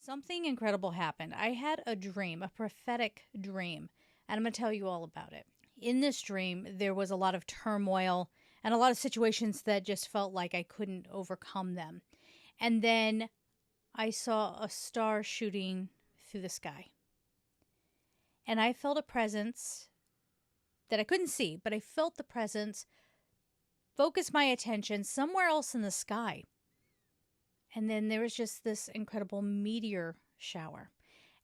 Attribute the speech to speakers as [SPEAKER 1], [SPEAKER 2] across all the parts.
[SPEAKER 1] Something incredible happened. I had a dream, a prophetic dream, and I'm going to tell you all about it. In this dream, there was a lot of turmoil and a lot of situations that just felt like I couldn't overcome them. And then I saw a star shooting through the sky. And I felt a presence that I couldn't see, but I felt the presence focus my attention somewhere else in the sky. And then there was just this incredible meteor shower.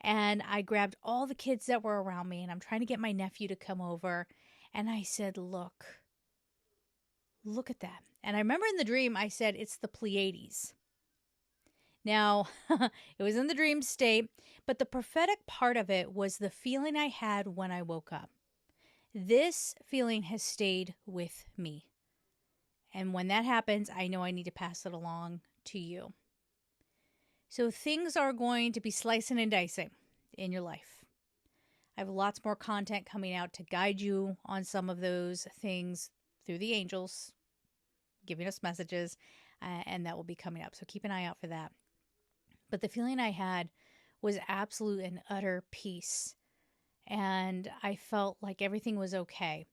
[SPEAKER 1] And I grabbed all the kids that were around me, and I'm trying to get my nephew to come over. And I said, look at that. And I remember in the dream, I said, it's the Pleiades. Now, it was in the dream state, but the prophetic part of it was the feeling I had when I woke up. This feeling has stayed with me. And when that happens, I know I need to pass it along to you. So things are going to be slicing and dicing in your life. I have lots more content coming out to guide you on some of those things through the angels, giving us messages, and that will be coming up. So keep an eye out for that. But the feeling I had was absolute and utter peace. And I felt like everything was okay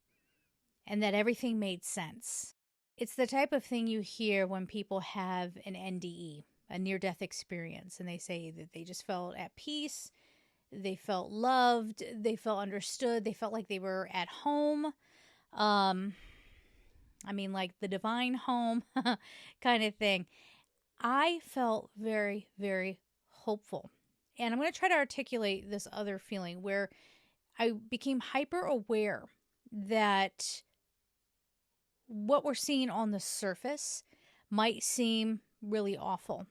[SPEAKER 1] and that everything made sense. It's the type of thing you hear when people have an NDE, a near-death experience, and they say that they just felt at peace, they felt loved, they felt understood, they felt like they were at home. Like the divine home kind of thing. I felt very, very hopeful. And I'm going to try to articulate this other feeling where I became hyper aware that what we're seeing on the surface might seem really awful,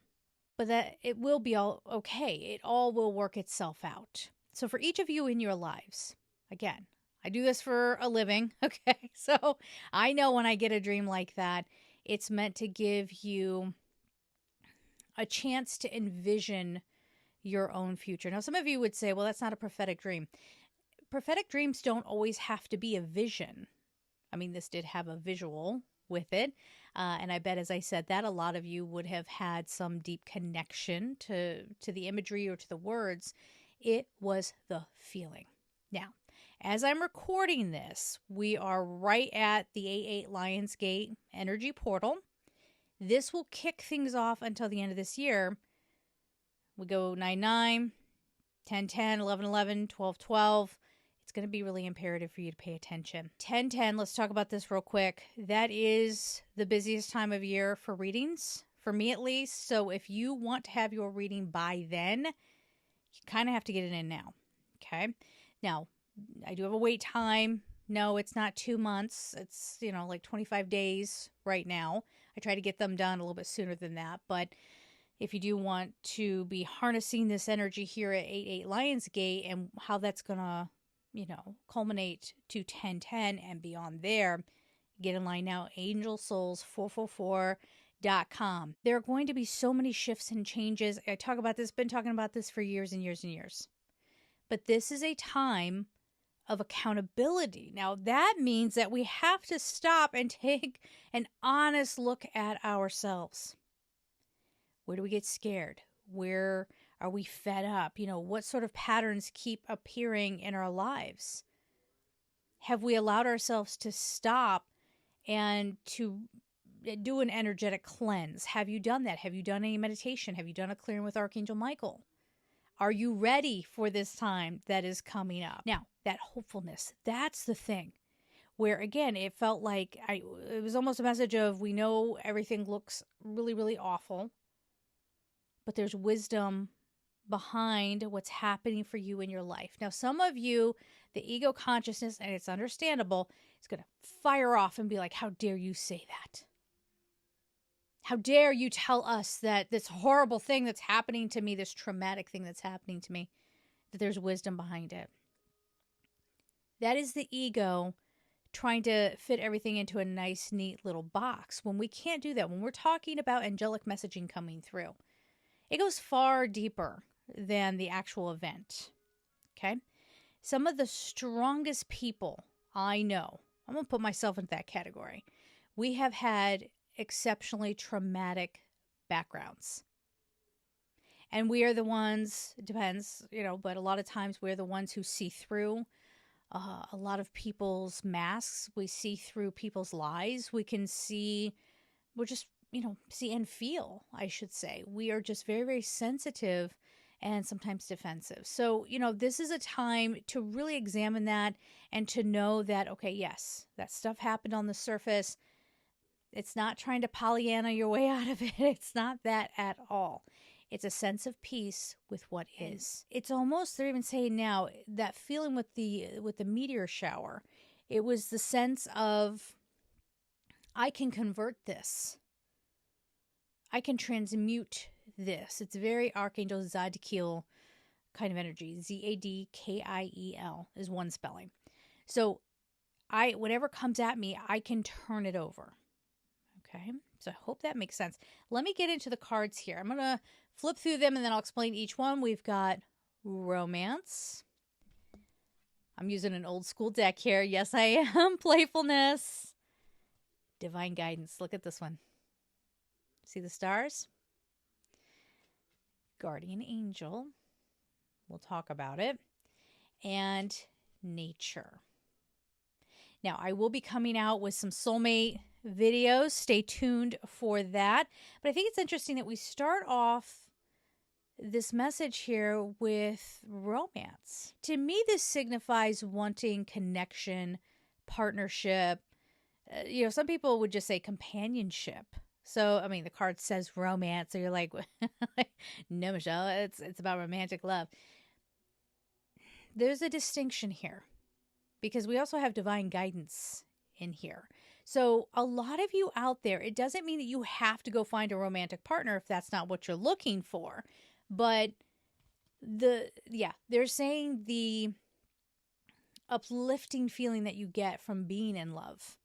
[SPEAKER 1] but that it will be all okay. It all will work itself out. So for each of you in your lives, again, I do this for a living, okay? So I know when I get a dream like that, it's meant to give you a chance to envision your own future. Now, some of you would say, well, that's not a prophetic dream. Prophetic dreams don't always have to be a vision. I mean, this did have a visual with it. And I bet, as I said that, a lot of you would have had some deep connection to the imagery or to the words. It was the feeling. Now, as I'm recording this, we are right at the 8/8 Lionsgate energy portal. This will kick things off until the end of this year. We go 9/9, 10/10, 11/11, 12/12. It's going to be really imperative for you to pay attention. 10/10, let's talk about this real quick. That is the busiest time of year for readings, for me at least. So if you want to have your reading by then, you kind of have to get it in now. Okay? Now, I do have a wait time. No, it's not 2 months. It's, like 25 days right now. I try to get them done a little bit sooner than that. But if you do want to be harnessing this energy here at 8/8 Lionsgate and how that's going to, culminate to 10/10 and beyond there, get in line now, angelsouls444.com. There are going to be so many shifts and changes. I talk about this, been talking about this for years and years and years. But this is a time of accountability. Now, that means that we have to stop and take an honest look at ourselves. Where do we get scared? Where are we fed up? What sort of patterns keep appearing in our lives? Have we allowed ourselves to stop and to do an energetic cleanse? Have you done that? Have you done any meditation? Have you done a clearing with Archangel Michael? Are you ready for this time that is coming up? Now, that hopefulness, that's the thing where, again, it felt like it was almost a message of, we know everything looks really, really awful, but there's wisdom behind what's happening for you in your life. Now, some of you, the ego consciousness, and it's understandable, is going to fire off and be like, how dare you say that? How dare you tell us that this horrible thing that's happening to me, this traumatic thing that's happening to me, that there's wisdom behind it? That is the ego trying to fit everything into a nice, neat little box. When we can't do that, when we're talking about angelic messaging coming through, it goes far deeper than the actual event. Okay? Some of the strongest people I know, I'm going to put myself into that category. We have had exceptionally traumatic backgrounds. And we are the ones, it depends, but a lot of times we're the ones who see through a lot of people's masks. We see through people's lies. We can see, we're just, see and feel, I should say. We are just very, very sensitive and sometimes defensive. So, this is a time to really examine that and to know that, okay, yes, that stuff happened on the surface. It's not trying to Pollyanna your way out of it. It's not that at all. It's a sense of peace with what is. It's almost, they're even saying now, that feeling with the meteor shower, it was the sense of, I can convert this. I can transmute this. It's very Archangel Zadkiel kind of energy. Zadkiel is one spelling. So whatever comes at me, I can turn it over. Okay, so I hope that makes sense. Let me get into the cards here. I'm going to flip through them and then I'll explain each one. We've got romance. I'm using an old school deck here. Yes, I am. Playfulness. Divine guidance. Look at this one. See the stars? Guardian angel. We'll talk about it. And nature. Now, I will be coming out with some soulmate videos. Stay tuned for that. But I think it's interesting that we start off this message here with romance. To me, this signifies wanting connection, partnership. Some people would just say companionship. So, I mean, the card says romance. So you're like, no, Michelle, it's about romantic love. There's a distinction here because we also have divine guidance in here. So a lot of you out there, it doesn't mean that you have to go find a romantic partner if that's not what you're looking for. But they're saying the uplifting feeling that you get from being in love.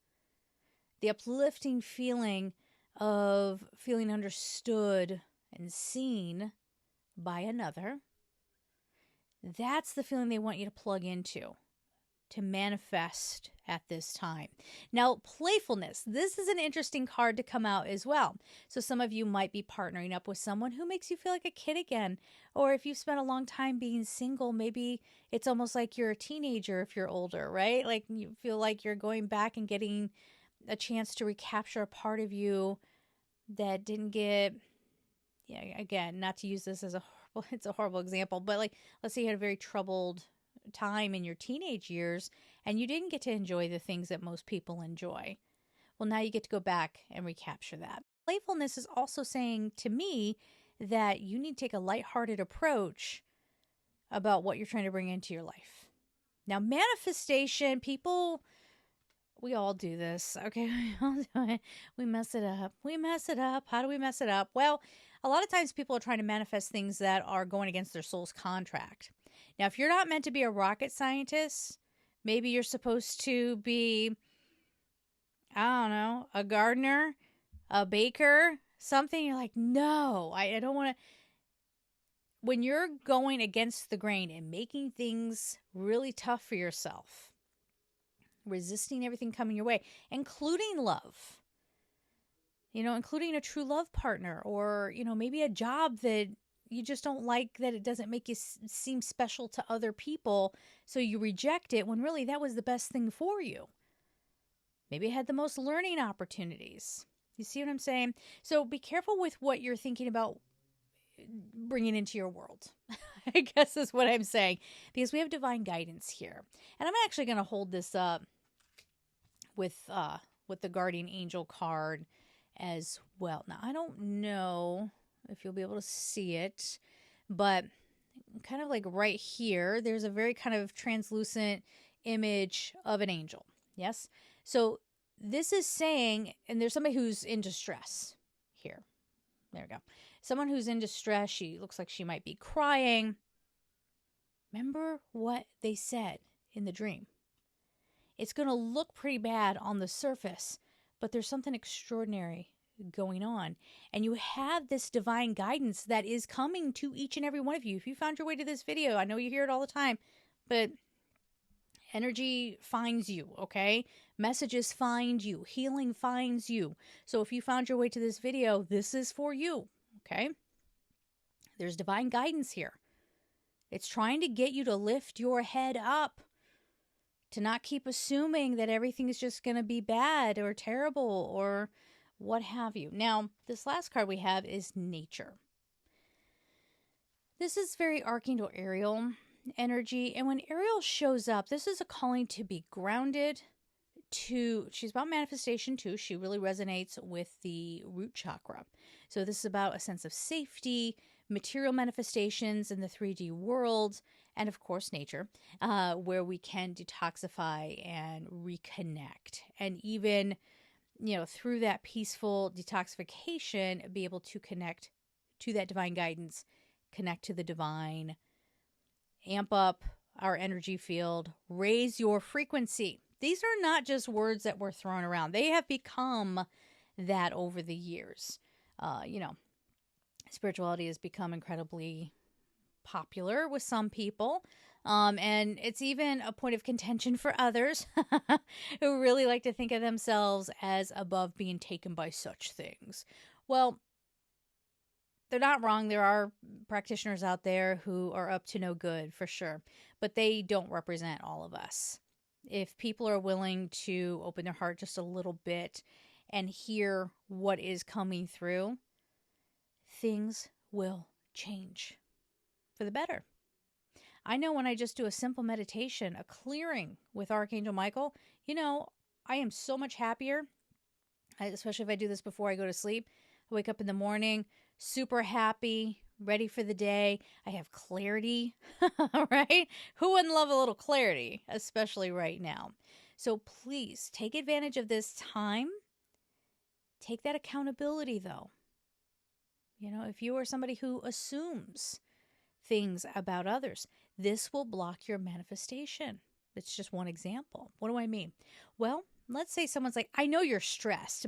[SPEAKER 1] The uplifting feeling of feeling understood and seen by another. That's the feeling they want you to plug into, to manifest at this time. Now, playfulness. This is an interesting card to come out as well. So some of you might be partnering up with someone who makes you feel like a kid again. Or if you've spent a long time being single, maybe it's almost like you're a teenager if you're older, right? Like you feel like you're going back and getting a chance to recapture a part of you that didn't get, again, not to use this as it's a horrible example, but like, let's say you had a very troubled time in your teenage years and you didn't get to enjoy the things that most people enjoy. Well, now you get to go back and recapture that. Playfulness is also saying to me that you need to take a lighthearted approach about what you're trying to bring into your life. Now, manifestation, people, we all do this, okay? We all do it. We mess it up. How do we mess it up? Well, a lot of times people are trying to manifest things that are going against their soul's contract. Now, if you're not meant to be a rocket scientist, maybe you're supposed to be, I don't know, a gardener, a baker, something. You're like, no, I don't want to. When you're going against the grain and making things really tough for yourself, resisting everything coming your way, including love, including a true love partner or, maybe a job that you just don't like, that it doesn't make you seem special to other people. So you reject it when really that was the best thing for you. Maybe it had the most learning opportunities. You see what I'm saying? So be careful with what you're thinking about bringing into your world, I guess is what I'm saying, because we have divine guidance here. And I'm actually going to hold this up with the guardian angel card as well. Now, I don't know if you'll be able to see it, but kind of like right here, there's a very kind of translucent image of an angel. Yes. So this is saying, and there's somebody who's in distress here. There we go. Someone who's in distress. She looks like she might be crying. Remember what they said in the dream. It's going to look pretty bad on the surface, but there's something extraordinary going on. And you have this divine guidance that is coming to each and every one of you. If you found your way to this video, I know you hear it all the time, but energy finds you, okay? Messages find you. Healing finds you. So if you found your way to this video, this is for you, okay? There's divine guidance here. It's trying to get you to lift your head up, to not keep assuming that everything is just going to be bad or terrible or what have you. Now, this last card we have is nature. This is very Archangel Ariel energy. And when Ariel shows up, this is a calling to be grounded. She's about manifestation too. She really resonates with the root chakra. So this is about a sense of safety, material manifestations in the 3D world, and of course nature, where we can detoxify and reconnect. And even, through that peaceful detoxification, be able to connect to that divine guidance, connect to the divine, amp up our energy field, raise your frequency. These are not just words that were thrown around. They have become that over the years. Spirituality has become incredibly popular with some people. And it's even a point of contention for others who really like to think of themselves as above being taken by such things. Well, they're not wrong. There are practitioners out there who are up to no good, for sure. But they don't represent all of us. If people are willing to open their heart just a little bit and hear what is coming through, things will change for the better. I know when I just do a simple meditation, a clearing with Archangel Michael, I am so much happier, especially if I do this before I go to sleep. I wake up in the morning, super happy, ready for the day. I have clarity, right? Who wouldn't love a little clarity, especially right now? So please take advantage of this time. Take that accountability, though. If you are somebody who assumes things about others, this will block your manifestation. It's just one example. What do I mean? Well, let's say someone's like, I know you're stressed,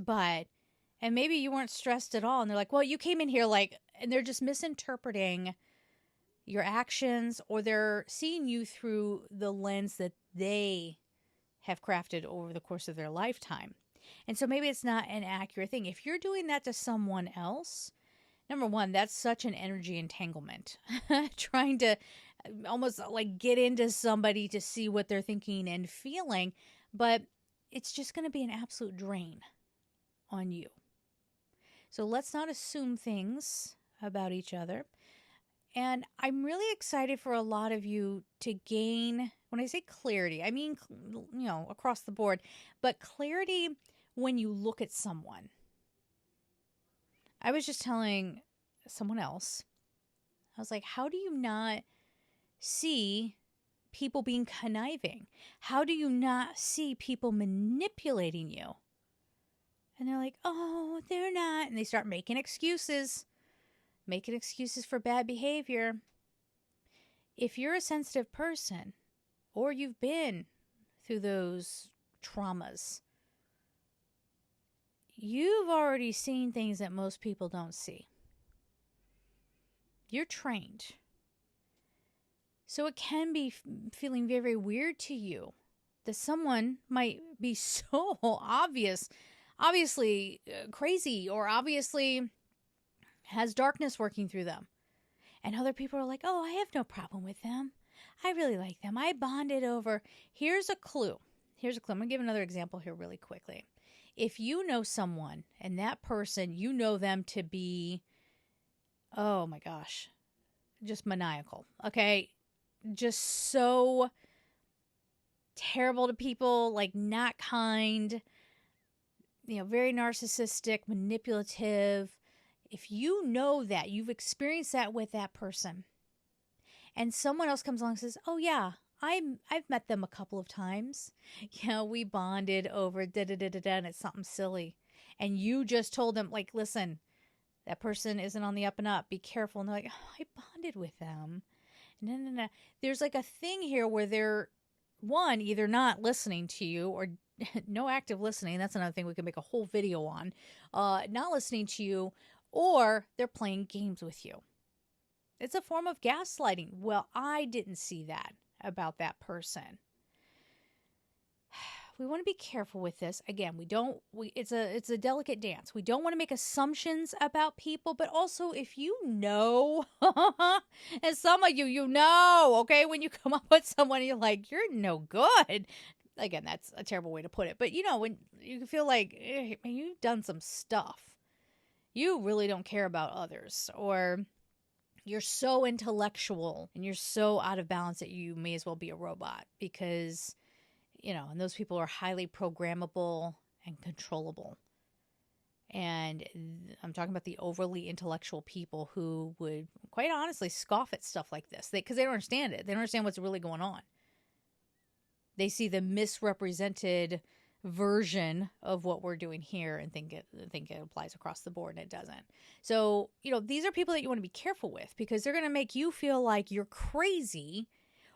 [SPEAKER 1] and maybe you weren't stressed at all. And they're like, well, you came in here and they're just misinterpreting your actions, or they're seeing you through the lens that they have crafted over the course of their lifetime. And so maybe it's not an accurate thing. If you're doing that to someone else, number one, that's such an energy entanglement. Trying to almost get into somebody to see what they're thinking and feeling. But it's just going to be an absolute drain on you. So let's not assume things about each other. And I'm really excited for a lot of you to gain, when I say clarity, I mean, across the board, but clarity when you look at someone. I was just telling someone else, I was like, how do you not see people being conniving? How do you not see people manipulating you? And they're like, oh, they're not. And they start making excuses for bad behavior. If you're a sensitive person, or you've been through those traumas, you've already seen things that most people don't see. You're trained. So it can be feeling very, very weird to you that someone might be so obviously crazy, or obviously has darkness working through them. And other people are like, oh, I have no problem with them. I really like them. I bonded over. Here's a clue. I'm going to give another example here really quickly. If you know someone and that person, you know them to be, oh my gosh, just maniacal. Okay. Just so terrible to people, not kind, very narcissistic, manipulative. If you know that, you've experienced that with that person, and someone else comes along and says, oh yeah, I've met them a couple of times. We bonded over da-da-da-da-da, and it's something silly. And you just told them, listen, that person isn't on the up and up. Be careful. And they're like, oh, I bonded with them. No. There's a thing here where they're, one, either not listening to you, or no active listening. That's another thing we can make a whole video on. Not listening to you, or they're playing games with you. It's a form of gaslighting. Well, I didn't see that about that person. we want to be careful with this. Again, it's a delicate dance. We don't want to make assumptions about people, but also if you know, and some of you know, okay, when you come up with someone, you're like, you're no good. Again, that's a terrible way to put it, but when you feel like you've done some stuff, you really don't care about others, or you're so intellectual and you're so out of balance that you may as well be a robot, because and those people are highly programmable and controllable. And I'm talking about the overly intellectual people who would quite honestly scoff at stuff like this because they don't understand it. They don't understand what's really going on. They see the misrepresented version of what we're doing here and think it applies across the board, and it doesn't. So, these are people that you want to be careful with, because they're going to make you feel like you're crazy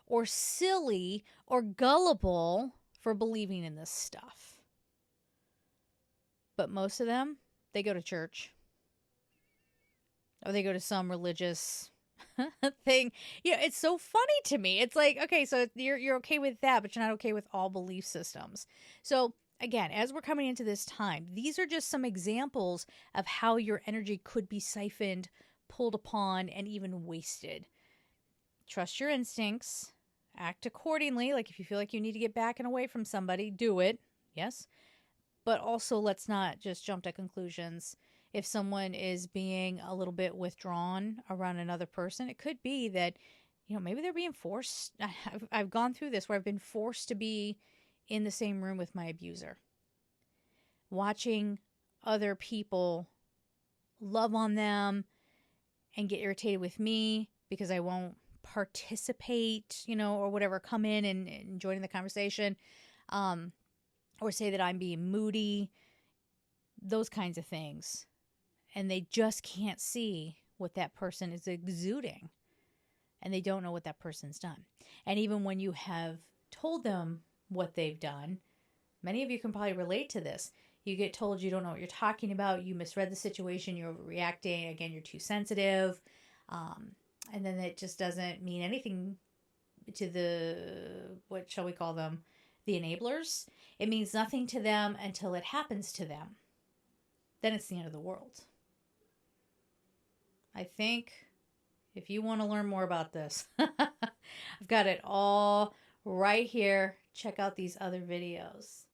[SPEAKER 1] or silly or gullible for believing in this stuff. But most of them, they go to church, or they go to some religious thing. It's so funny to me. It's like, okay, so you're okay with that, but you're not okay with all belief systems. So again, as we're coming into this time, these are just some examples of how your energy could be siphoned, pulled upon, and even wasted. Trust your instincts. Act accordingly. Like if you feel like you need to get back and away from somebody, do it. Yes. But also, let's not just jump to conclusions. If someone is being a little bit withdrawn around another person, it could be that, maybe they're being forced. I've gone through this where I've been forced to be in the same room with my abuser. Watching other people love on them and get irritated with me because I won't participate, or whatever, come in and join in the conversation, or say that I'm being moody, those kinds of things. And they just can't see what that person is exuding, and they don't know what that person's done. And even when you have told them what they've done, many of you can probably relate to this. You get told you don't know what you're talking about, you misread the situation, you're overreacting, again, you're too sensitive, and then it just doesn't mean anything to the, what shall we call them, the enablers. It means nothing to them until it happens to them. Then it's the end of the world. I think if you want to learn more about this, I've got it all right here. Check out these other videos.